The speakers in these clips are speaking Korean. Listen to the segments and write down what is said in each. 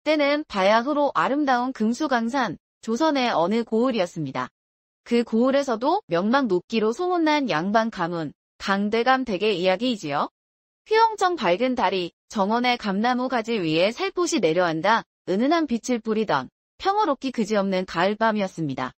때는 바야흐로 아름다운 금수강산, 조선의 어느 고을이었습니다. 그 고을에서도 명망 높기로 소문난 양반 가문, 강대감 댁의 이야기이지요. 휘영청 밝은 달이 정원의 감나무 가지 위에 살포시 내려앉아 은은한 빛을 뿌리던 평화롭기 그지없는 가을밤이었습니다.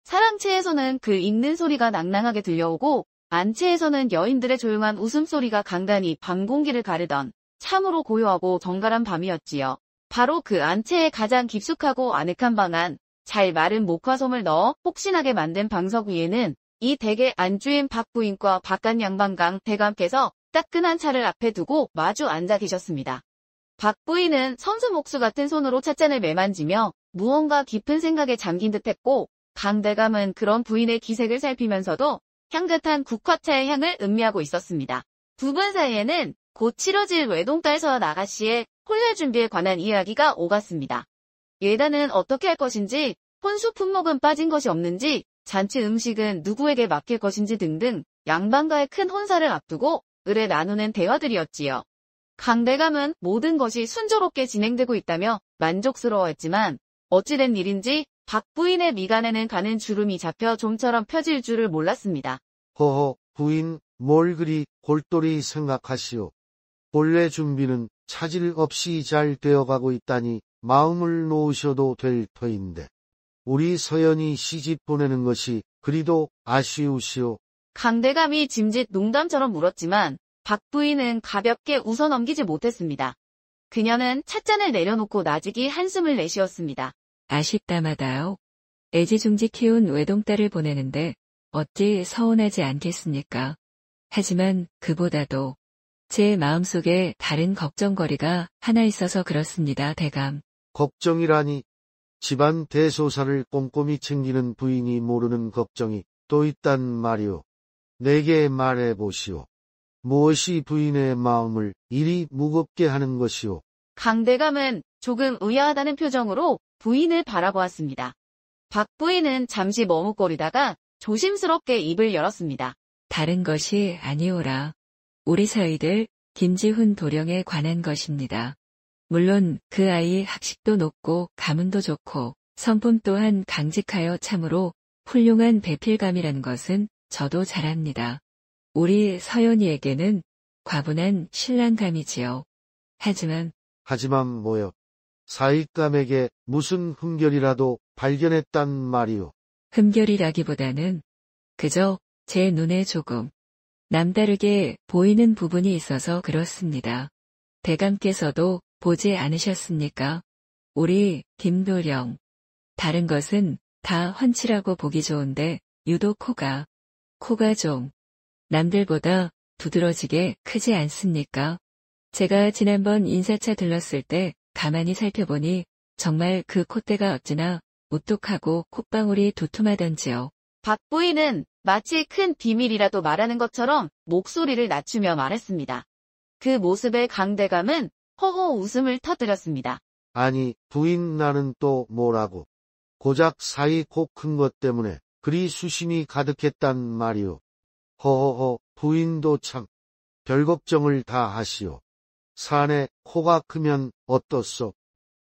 사랑채에서는 글 읽는 소리가 낭낭하게 들려오고 안채에서는 여인들의 조용한 웃음소리가 간간히 밤 공기를 가르던 참으로 고요하고 정갈한 밤이었지요. 바로 그 안채에 가장 깊숙하고 아늑한 방 안, 잘 마른 목화솜을 넣어 폭신하게 만든 방석 위에는 이 댁의 안주인 박부인과 바깥 양반강 대감께서 따끈한 차를 앞에 두고 마주 앉아 계셨습니다. 박부인은 선수 목수 같은 손으로 찻잔을 매만지며 무언가 깊은 생각에 잠긴 듯했고, 강 대감은 그런 부인의 기색을 살피면서도 향긋한 국화차의 향을 음미하고 있었습니다. 두 분 사이에는 곧 치러질 외동딸 서연 아가씨의 혼례 준비에 관한 이야기가 오갔습니다. 예단은 어떻게 할 것인지, 혼수 품목은 빠진 것이 없는지, 잔치 음식은 누구에게 맡길 것인지 등등 양반과의 큰 혼사를 앞두고 을에 나누는 대화들이었지요. 강대감은 모든 것이 순조롭게 진행되고 있다며 만족스러워했지만 어찌된 일인지 박부인의 미간에는 가는 주름이 잡혀 좀처럼 펴질 줄을 몰랐습니다. 허허, 부인, 뭘 그리 골똘히 생각하시오. 본래 준비는 차질 없이 잘 되어가고 있다니 마음을 놓으셔도 될 터인데 우리 서연이 시집 보내는 것이 그리도 아쉬우시오. 강대감이 짐짓 농담처럼 물었지만 박부인은 가볍게 웃어넘기지 못했습니다. 그녀는 찻잔을 내려놓고 나직이 한숨을 내쉬었습니다. 아쉽다마다요. 애지중지 키운 외동딸을 보내는데 어찌 서운하지 않겠습니까? 하지만 그보다도 제 마음속에 다른 걱정거리가 하나 있어서 그렇습니다, 대감. 걱정이라니 집안 대소사를 꼼꼼히 챙기는 부인이 모르는 걱정이 또 있단 말이오. 내게 말해보시오. 무엇이 부인의 마음을 이리 무겁게 하는 것이오? 강대감은 조금 의아하다는 표정으로 부인을 바라보았습니다. 박부인은 잠시 머뭇거리다가 조심스럽게 입을 열었습니다. 다른 것이 아니오라. 우리 사위들 김지훈 도령에 관한 것입니다. 물론 그 아이 학식도 높고 가문도 좋고 성품 또한 강직하여 참으로 훌륭한 배필감이라는 것은 저도 잘 압니다. 우리 서연이에게는 과분한 신랑감이지요. 하지만 뭐요? 사익감에게 무슨 흠결이라도 발견했단 말이오. 흠결이라기보다는 그저 제 눈에 조금 남다르게 보이는 부분이 있어서 그렇습니다. 대감께서도 보지 않으셨습니까? 우리 김도령. 다른 것은 다 훤칠하고 보기 좋은데 유독 코가 좀 남들보다 두드러지게 크지 않습니까? 제가 지난번 인사차 들렀을 때 가만히 살펴보니 정말 그 콧대가 어찌나 무뚝하고 콧방울이 두툼하던지요. 박부인은 마치 큰 비밀이라도 말하는 것처럼 목소리를 낮추며 말했습니다. 그 모습에 강대감은 허허 웃음을 터뜨렸습니다. 아니, 부인 나는 또 뭐라고. 고작 사이 코 큰 것 때문에 그리 수심이 가득했단 말이오. 허허허, 부인도 참 별 걱정을 다 하시오. 사내 코가 크면 어떻소?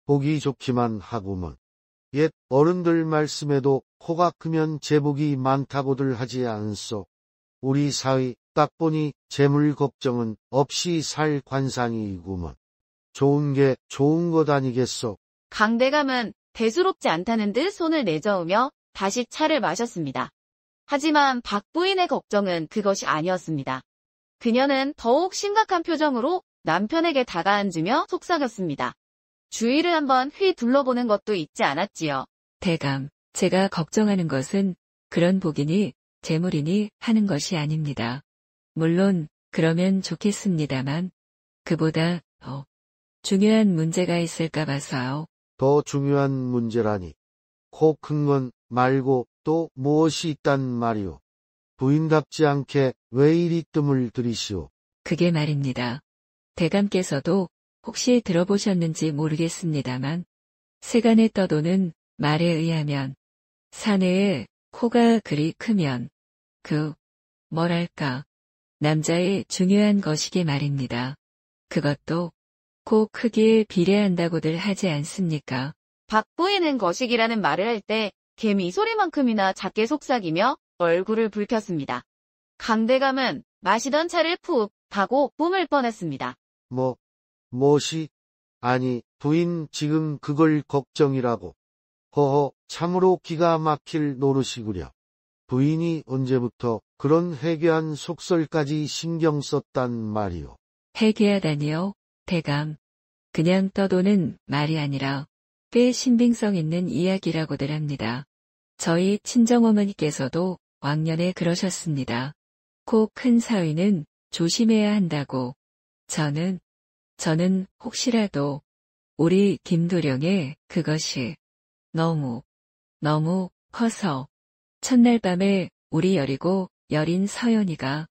보기 좋기만 하구먼. 옛 어른들 말씀에도 코가 크면 재복이 많다고들 하지 않소. 우리 사위 딱 보니 재물 걱정은 없이 살 관상이구먼. 좋은 게 좋은 것 아니겠소? 강대감은 대수롭지 않다는 듯 손을 내저으며 다시 차를 마셨습니다. 하지만 박부인의 걱정은 그것이 아니었습니다. 그녀는 더욱 심각한 표정으로 남편에게 다가앉으며 속삭였습니다. 주위를 한번 휘 둘러보는 것도 잊지 않았지요. 대감, 제가 걱정하는 것은 그런 복이니 재물이니 하는 것이 아닙니다. 물론 그러면 좋겠습니다만 그보다 더 중요한 문제가 있을까 봐서요. 더 중요한 문제라니. 코 큰 건 말고 또 무엇이 있단 말이오. 부인답지 않게 왜 이리 뜸을 들이시오. 그게 말입니다. 대감께서도 혹시 들어보셨는지 모르겠습니다만 세간에 떠도는 말에 의하면 사내에 코가 그리 크면 뭐랄까, 남자의 중요한 것이기 말입니다. 그것도 코 크기에 비례한다고들 하지 않습니까? 박 부인은 거식이라는 말을 할 때 개미 소리만큼이나 작게 속삭이며 얼굴을 붉혔습니다. 강대감은 마시던 차를 푹 타고 뿜을 뻔했습니다. 무엇이? 아니, 부인 지금 그걸 걱정이라고. 허허, 참으로 기가 막힐 노릇이구려. 부인이 언제부터 그런 해괴한 속설까지 신경 썼단 말이오. 해괴하다니요, 대감. 그냥 떠도는 말이 아니라 꽤 신빙성 있는 이야기라고들 합니다. 저희 친정어머니께서도 왕년에 그러셨습니다. 코 큰 사위는 조심해야 한다고. 저는 혹시라도 우리 김도령의 그것이 너무 커서 첫날 밤에 우리 여린 서연이가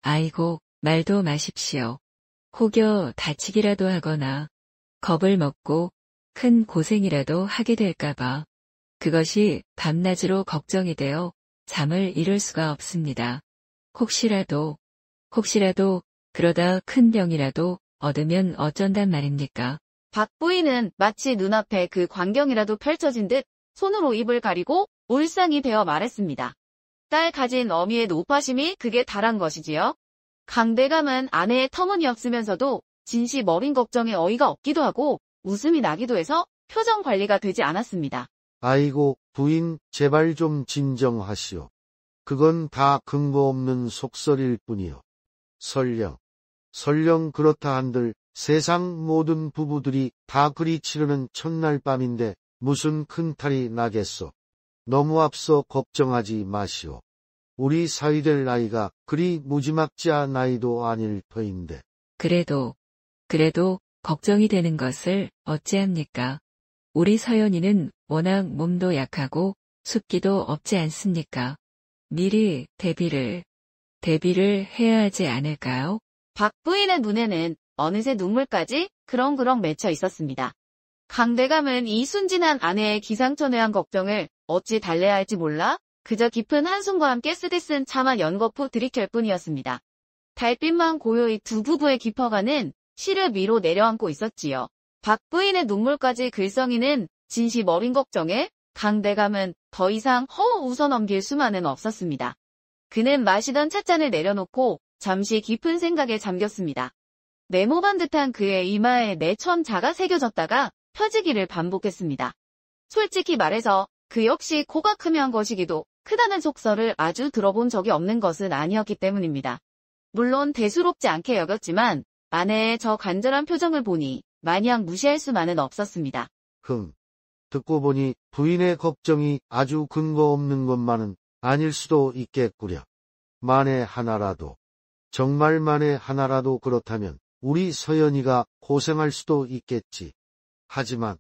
아이고 말도 마십시오. 혹여 다치기라도 하거나 겁을 먹고 큰 고생이라도 하게 될까봐 그것이 밤낮으로 걱정이 되어 잠을 이룰 수가 없습니다. 혹시라도 그러다 큰 병이라도 얻으면 어쩐단 말입니까? 박 부인은 마치 눈앞에 그 광경이라도 펼쳐진 듯 손으로 입을 가리고 울상이 되어 말했습니다. 딸 가진 어미의 노파심이 극에 달한 것이지요. 강대감은 아내의 터무니없으면서도 진시 머린 걱정에 어이가 없기도 하고 웃음이 나기도 해서 표정 관리가 되지 않았습니다. 아이고, 부인, 제발 좀 진정하시오. 그건 다 근거 없는 속설일 뿐이요. 설령 그렇다 한들 세상 모든 부부들이 다 그리 치르는 첫날 밤인데 무슨 큰 탈이 나겠소. 너무 앞서 걱정하지 마시오. 우리 사위될 나이가 그리 무지막지한 나이도 아닐 터인데. 그래도 걱정이 되는 것을 어찌합니까? 우리 서연이는 워낙 몸도 약하고 숫기도 없지 않습니까? 미리 대비를 해야 하지 않을까요? 박 부인의 눈에는 어느새 눈물까지 그렁그렁 맺혀 있었습니다. 강대감은 이 순진한 아내의 기상천외한 걱정을 어찌 달래야 할지 몰라 그저 깊은 한숨과 함께 쓰디쓴 차만 연거푸 들이킬 뿐이었습니다. 달빛만 고요히 두 부부의 깊어가는 시를 위로 내려앉고 있었지요. 박 부인의 눈물까지 글썽이는 진시 머린 걱정에 강대감은 더 이상 웃어넘길 수만은 없었습니다. 그는 마시던 찻잔을 내려놓고 잠시 깊은 생각에 잠겼습니다. 네모반 듯한 그의 이마에 내천 자가 새겨졌다가 펴지기를 반복했습니다. 솔직히 말해서 그 역시 코가 크면 거시기도 크다는 속설을 아주 들어본 적이 없는 것은 아니었기 때문입니다. 물론 대수롭지 않게 여겼지만 아내의 저 간절한 표정을 보니 마냥 무시할 수만은 없었습니다. 듣고 보니 부인의 걱정이 아주 근거 없는 것만은 아닐 수도 있겠구려. 정말 만에 하나라도 그렇다면 우리 서연이가 고생할 수도 있겠지. 하지만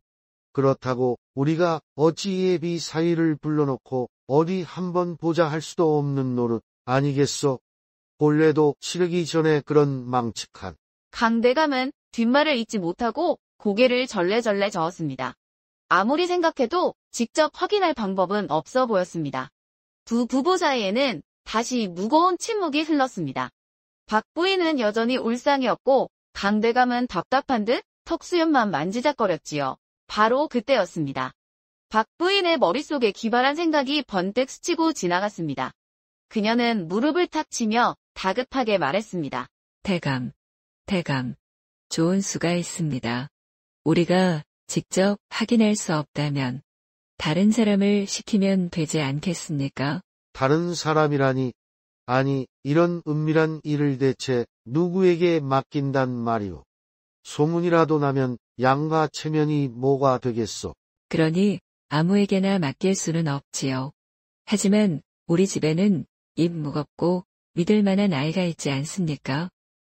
그렇다고 우리가 어찌 예비 사위를 불러놓고 어디 한번 보자 할 수도 없는 노릇 아니겠소? 본래도 치르기 전에 그런 망측한. 강대감은 뒷말을 잇지 못하고 고개를 절레절레 저었습니다. 아무리 생각해도 직접 확인할 방법은 없어 보였습니다. 두 부부 사이에는 다시 무거운 침묵이 흘렀습니다. 박 부인은 여전히 울상이었고 강대감은 답답한 듯 턱수염만 만지작거렸지요. 바로 그때였습니다. 박 부인의 머릿속에 기발한 생각이 번뜩 스치고 지나갔습니다. 그녀는 무릎을 탁 치며 다급하게 말했습니다. 대감, 좋은 수가 있습니다. 우리가 직접 확인할 수 없다면 다른 사람을 시키면 되지 않겠습니까? 다른 사람이라니. 아니, 이런 은밀한 일을 대체 누구에게 맡긴단 말이오. 소문이라도 나면 양과 체면이 뭐가 되겠소. 그러니 아무에게나 맡길 수는 없지요. 하지만 우리 집에는 입 무겁고 믿을 만한 아이가 있지 않습니까?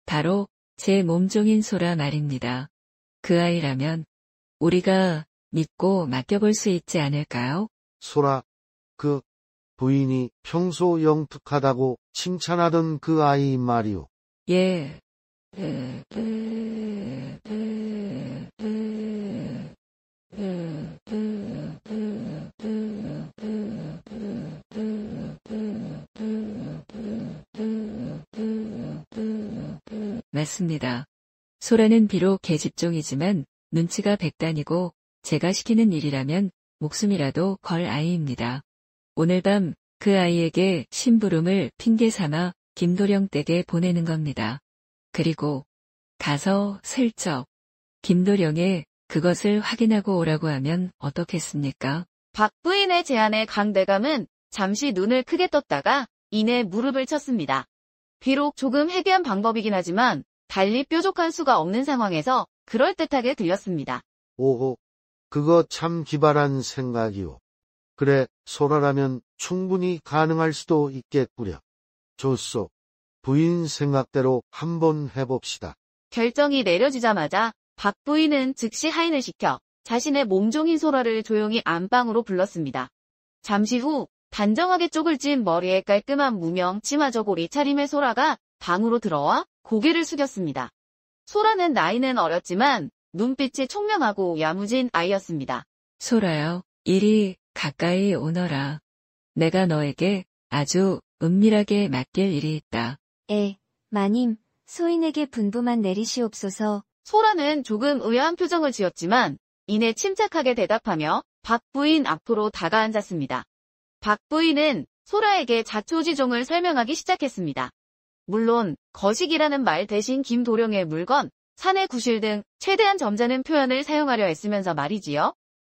바로 제 몸종인 소라 말입니다. 그 아이라면 우리가 믿고 맡겨볼 수 있지 않을까요? 소라, 그 부인이 평소 영특하다고 칭찬하던 그 아이 말이오. 예. 맞습니다. 소라는 비록 계집종이지만 눈치가 백단이고 제가 시키는 일이라면 목숨이라도 걸 아이입니다. 오늘 밤 그 아이에게 심부름을 핑계 삼아 김도령 댁에 보내는 겁니다. 그리고 가서 슬쩍 김도령에 그것을 확인하고 오라고 하면 어떻겠습니까? 박 부인의 제안에 강대감은 잠시 눈을 크게 떴다가 이내 무릎을 쳤습니다. 비록 조금 해괴한 방법이긴 하지만 달리 뾰족한 수가 없는 상황에서 그럴듯하게 들렸습니다. 오호, 그거 참 기발한 생각이오. 그래, 소라라면 충분히 가능할 수도 있겠구려. 좋소. 부인 생각대로 한번 해봅시다. 결정이 내려지자마자 박 부인은 즉시 하인을 시켜 자신의 몸종인 소라를 조용히 안방으로 불렀습니다. 잠시 후 단정하게 쪽을 찐 머리에 깔끔한 무명 치마 저고리 차림의 소라가 방으로 들어와 고개를 숙였습니다. 소라는 나이는 어렸지만 눈빛이 총명하고 야무진 아이였습니다. 소라여, 이리 가까이 오너라. 내가 너에게 아주 은밀하게 맡길 일이 있다. 마님, 소인에게 분부만 내리시옵소서. 소라는 조금 의아한 표정을 지었지만 이내 침착하게 대답하며 박 부인 앞으로 다가앉았습니다. 박 부인은 소라에게 자초지종을 설명하기 시작했습니다. 물론 거식이라는 말 대신 김도령의 물건, 사내 구실 등 최대한 점잖은 표현을 사용하려 했으면서 말이지요.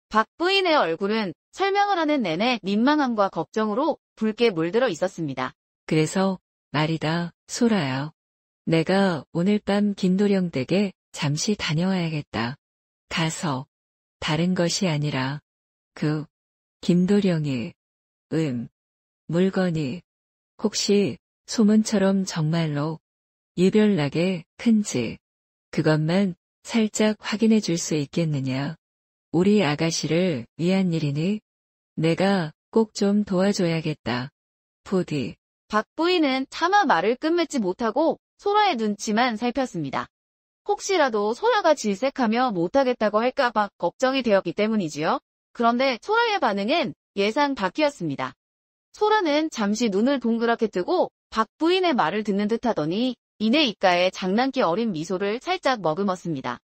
박 부인의 얼굴은 설명을 하는 내내 민망함과 걱정으로 붉게 물들어 있었습니다. 그래서 말이다, 소라야. 내가 오늘 밤 김도령 댁에 잠시 다녀와야겠다. 가서 다른 것이 아니라 김도령이 물건이 혹시 소문처럼 정말로 유별나게 큰지 그것만 살짝 확인해 줄 수 있겠느냐. 우리 아가씨를 위한 일이니 내가 꼭 좀 도와줘야겠다. 부디. 박 부인은 차마 말을 끝맺지 못하고 소라의 눈치만 살폈습니다. 혹시라도 소라가 질색하며 못하겠다고 할까봐 걱정이 되었기 때문이지요. 그런데 소라의 반응은 예상 밖이었습니다. 소라는 잠시 눈을 동그랗게 뜨고 박 부인의 말을 듣는 듯 하더니 이내 입가에 장난기 어린 미소를 살짝 머금었습니다.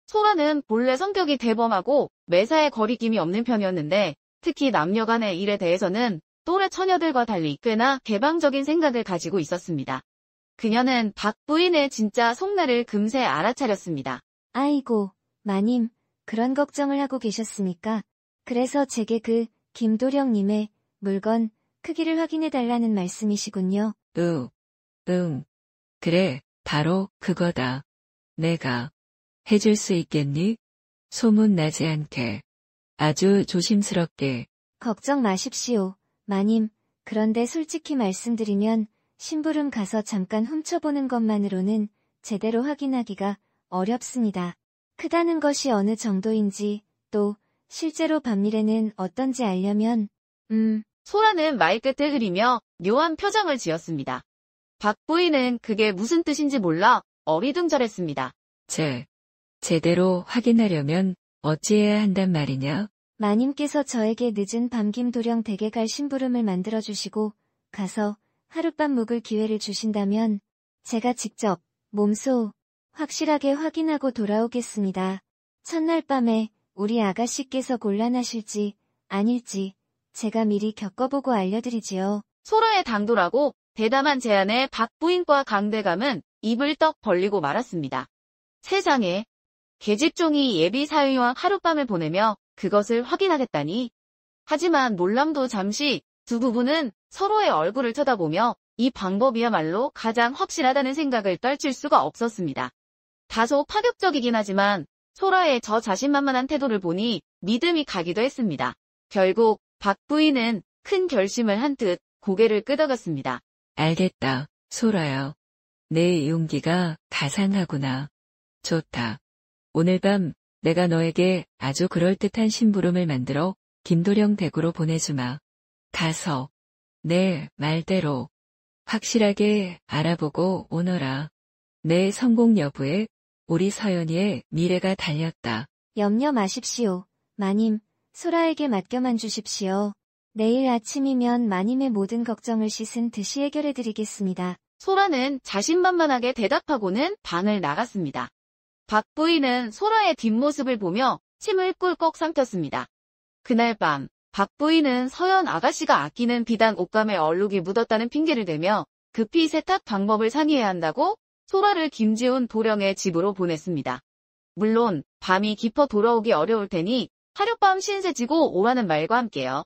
소라는 본래 성격이 대범하고 매사에 거리낌이 없는 편이었는데 특히 남녀 간의 일에 대해서는 또래 처녀들과 달리 꽤나 개방적인 생각을 가지고 있었습니다. 그녀는 박 부인의 진짜 속내를 금세 알아차렸습니다. 아이고, 마님, 그런 걱정을 하고 계셨습니까? 그래서 제게 김도령님의 물건 크기를 확인해달라는 말씀이시군요. 그래, 바로 그거다. 내가 해줄 수 있겠니? 소문 나지 않게. 아주 조심스럽게. 걱정 마십시오, 마님. 그런데 솔직히 말씀드리면 심부름 가서 잠깐 훔쳐보는 것만으로는 제대로 확인하기가 어렵습니다. 크다는 것이 어느 정도인지 또 실제로 밤일에는 어떤지 알려면 소라는 말끝을 흐리며 묘한 표정을 지었습니다. 박 부인은 그게 무슨 뜻인지 몰라 어리둥절했습니다. 제대로 확인하려면 어찌해야 한단 말이냐? 마님께서 저에게 늦은 밤 김도령 댁에 갈 심부름을 만들어주시고 가서 하룻밤 묵을 기회를 주신다면 제가 직접 몸소 확실하게 확인하고 돌아오겠습니다. 첫날 밤에 우리 아가씨께서 곤란하실지 아닐지 제가 미리 겪어보고 알려드리지요. 소라의 당돌하고 대담한 제안에 박 부인과 강대감은 입을 떡 벌리고 말았습니다. 세상에, 계집종이 예비 사위와 하룻밤을 보내며 그것을 확인하겠다니. 하지만 놀람도 잠시 두 부부는 서로의 얼굴을 쳐다보며 이 방법이야말로 가장 확실하다는 생각을 떨칠 수가 없었습니다. 다소 파격적이긴 하지만 소라의 저 자신만만한 태도를 보니 믿음이 가기도 했습니다. 결국 박 부인은 큰 결심을 한 듯 고개를 끄덕였습니다. 알겠다, 소라야. 내 용기가 가상하구나. 좋다. 오늘 밤 내가 너에게 아주 그럴듯한 심부름을 만들어 김도령 댁으로 보내주마. 가서 내 말대로 확실하게 알아보고 오너라. 내 성공 여부에 우리 서연이의 미래가 달렸다. 염려 마십시오, 마님. 소라에게 맡겨만 주십시오. 내일 아침이면 마님의 모든 걱정을 씻은 듯이 해결해드리겠습니다. 소라는 자신만만하게 대답하고는 방을 나갔습니다. 박 부인은 소라의 뒷모습을 보며 침을 꿀꺽 삼켰습니다. 그날 밤, 박 부인은 서연 아가씨가 아끼는 비단 옷감에 얼룩이 묻었다는 핑계를 대며 급히 세탁 방법을 상의해야 한다고 소라를 김지훈 도령의 집으로 보냈습니다. 물론 밤이 깊어 돌아오기 어려울 테니 하룻밤 신세지고 오라는 말과 함께요.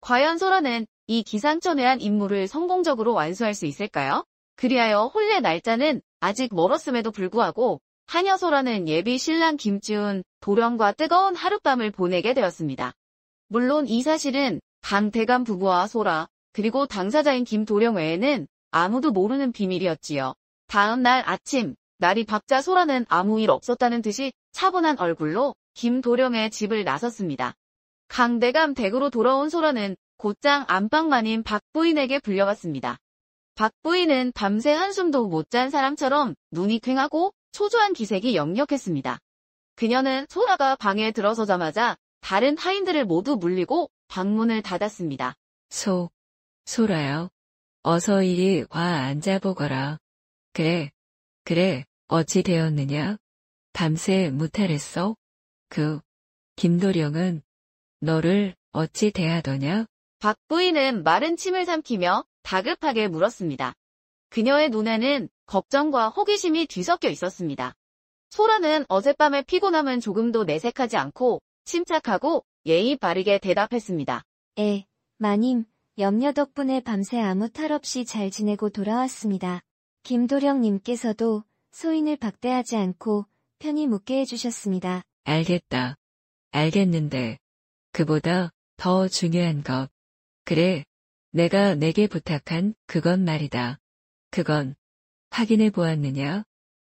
과연 소라는 이 기상천외한 임무를 성공적으로 완수할 수 있을까요? 그리하여 혼례 날짜는 아직 멀었음에도 불구하고 하녀 소라는 예비 신랑 김지훈 도령과 뜨거운 하룻밤을 보내게 되었습니다. 물론 이 사실은 강대감 부부와 소라 그리고 당사자인 김도령 외에는 아무도 모르는 비밀이었지요. 다음 날 아침 날이 밝자 소라는 아무 일 없었다는 듯이 차분한 얼굴로 김도령의 집을 나섰습니다. 강대감 댁으로 돌아온 소라는 곧장 안방마님 박 부인에게 불려갔습니다. 박 부인은 밤새 한숨도 못 잔 사람처럼 눈이 퀭하고 초조한 기색이 역력했습니다. 그녀는 소라가 방에 들어서자마자 다른 하인들을 모두 물리고 방문을 닫았습니다. 소라요. 어서 이리 와 앉아보거라. 그래, 어찌 되었느냐? 밤새 무탈했어? 김도령은 너를 어찌 대하더냐? 박 부인은 마른 침을 삼키며 다급하게 물었습니다. 그녀의 눈에는 걱정과 호기심이 뒤섞여 있었습니다. 소라는 어젯밤의 피곤함은 조금도 내색하지 않고 침착하고 예의 바르게 대답했습니다. 마님, 염려 덕분에 밤새 아무 탈 없이 잘 지내고 돌아왔습니다. 김도령님께서도 소인을 박대하지 않고 편히 묵게 해주셨습니다. 알겠는데 그보다 더 중요한 것. 그래, 내가 내게 부탁한 그건 말이다. 그건 확인해 보았느냐?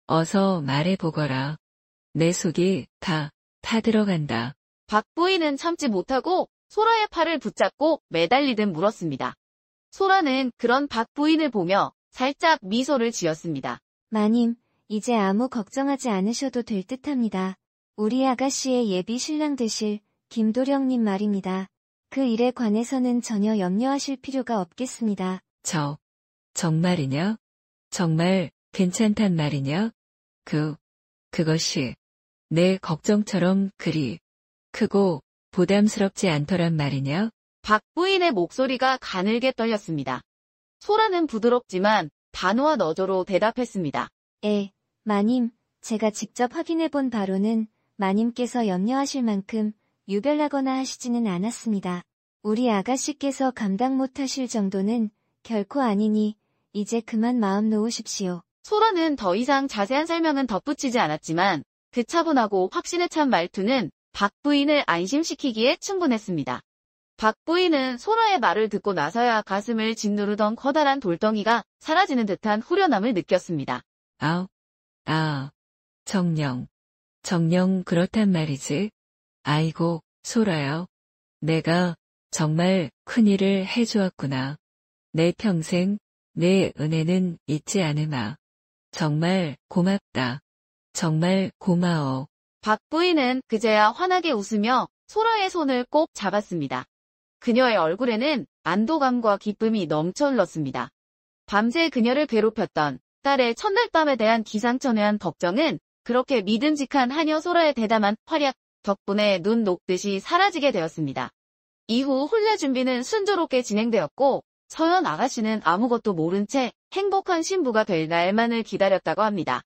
어서 말해 보거라. 내 속이 다 타들어간다. 박 부인은 참지 못하고 소라의 팔을 붙잡고 매달리듯 물었습니다. 소라는 그런 박 부인을 보며 살짝 미소를 지었습니다. 마님, 이제 아무 걱정하지 않으셔도 될 듯합니다. 우리 아가씨의 예비 신랑 되실 김도령님 말입니다. 그 일에 관해서는 전혀 염려하실 필요가 없겠습니다. 정말이냐? 정말 괜찮단 말이냐? 그것이 내 걱정처럼 그리 크고 부담스럽지 않더란 말이냐? 박 부인의 목소리가 가늘게 떨렸습니다. 소라는 부드럽지만 단호한 어조로 대답했습니다. 마님, 제가 직접 확인해본 바로는 마님께서 염려하실 만큼 유별나거나 하시지는 않았습니다. 우리 아가씨께서 감당 못하실 정도는 결코 아니니 이제 그만 마음 놓으십시오. 소라는 더 이상 자세한 설명은 덧붙이지 않았지만 그 차분하고 확신에 찬 말투는 박 부인을 안심시키기에 충분했습니다. 박 부인은 소라의 말을 듣고 나서야 가슴을 짓누르던 커다란 돌덩이가 사라지는 듯한 후련함을 느꼈습니다. 정녕 그렇단 말이지. 아이고, 소라요. 내가 정말 큰일을 해주었구나. 내 평생 내 은혜는 잊지 않으마. 정말 고맙다. 정말 고마워. 박 부인은 그제야 환하게 웃으며 소라의 손을 꼭 잡았습니다. 그녀의 얼굴에는 안도감과 기쁨이 넘쳐 흘렀습니다. 밤새 그녀를 괴롭혔던 딸의 첫날밤에 대한 기상천외한 걱정은 그렇게 믿음직한 하녀 소라의 대담한 활약 덕분에 눈 녹듯이 사라지게 되었습니다. 이후 혼례 준비는 순조롭게 진행되었고 서연 아가씨는 아무것도 모른 채 행복한 신부가 될 날만을 기다렸다고 합니다.